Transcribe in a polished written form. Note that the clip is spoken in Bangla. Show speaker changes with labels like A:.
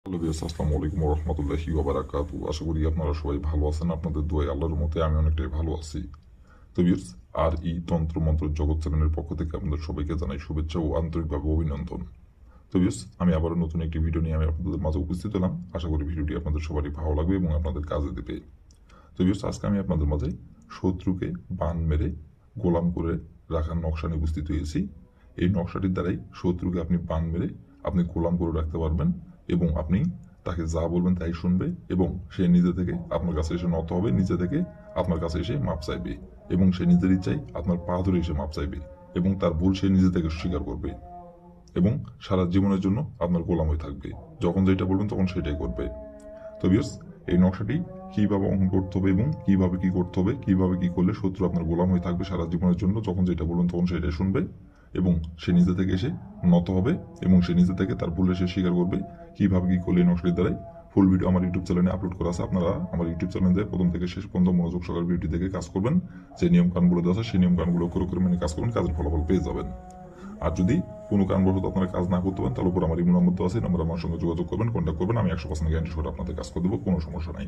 A: হ্যালো বিয়াস, আসসালামু আলাইকুম রহমতুল্লাহি ওবারাকাতু। আশা করি আপনারা সবাই ভালো আছেন। আপনাদের দোয়ায় আল্লাহর মতে আমি অনেকটাই ভালো আছি। তো বিয়াস, আর এই তন্ত্র মন্ত্র জগৎ চ্যানেলের পক্ষ থেকে আপনাদের সবাইকে জানাই শুভেচ্ছা ও আন্তরিকভাবে অভিনন্দন। তো বিয়াস, আমি আবারও নতুন একটি ভিডিও নিয়ে আমি আপনাদের মাঝে উপস্থিত হলাম। আশা করি ভিডিওটি আপনাদের সবারই ভালো লাগবে এবং আপনাদের কাজে দেবে। তো বিয়াস, আজকে আমি আপনাদের মাঝে শত্রুকে বান মেরে গোলাম করে রাখার নকশা নিয়ে উপস্থিত হয়েছি। এই নকশাটির দ্বারাই শত্রুকে আপনি বান মেরে আপনি গোলাম করে রাখতে পারবেন এবং আপনি তাকে যা বলবেন তাই শুনবে এবং সে নিজে থেকে আপনার কাছে এসে নত হবে, নিজে থেকে আপনার কাছে এসে মাপ চাইবে এবং সে নিজের ইচ্ছায় আপনার পা ধরে এসে মাপ চাইবে এবং তার ভুল সে নিজে থেকে স্বীকার করবে এবং সারা জীবনের জন্য আপনার গোলাম হয়ে থাকবে। যখন যেটা বলবেন তখন সেটাই করবে। তো বিয়ার্স, এই নকশাটি কিভাবে অঙ্কন করতে হবে এবং কিভাবে কি করতে হবে, কিভাবে কি করলে শত্রু আপনার গোলাম হয়ে থাকবে সারা জীবনের জন্য, যখন যেটা বলবেন তখন সেটাই শুনবে এবং সে নিজে থেকে এসে নত হবে এবং সে নিজে থেকে তার ভুল এসে স্বীকার করবে। কিভাবে কি করলে এই নকশাটির দ্বারাই ফুল ভিডিও আমার ইউটিউব চ্যানেলে আপলোড করা আছে। আপনারা আমার ইউটিউব চ্যানেলে প্রথম থেকে শেষ পর্যন্ত মনোযোগ সহকারে ভিডিও দেখে কাজ করবেন। যে নিয়ম কানুনগুলো দেওয়া আছে সেই নিয়ম কানুনগুলো করে মেনে কাজ করবেন, কাজের ফলাফল পেয়ে যাবেন। আর যদি কোনো কারণবশত আপনারা কাজ না করতে পারেন তাহলে উপর আমার ইমো নম্বর দেওয়া আছে, নম্বর আমার সঙ্গে যোগাযোগ করবেন, কন্ট্যাক্ট করবেন। আমি 100% গ্যারান্টি সহ আপনাদের কাজ করে দেবো, কোনো সমস্যা নাই।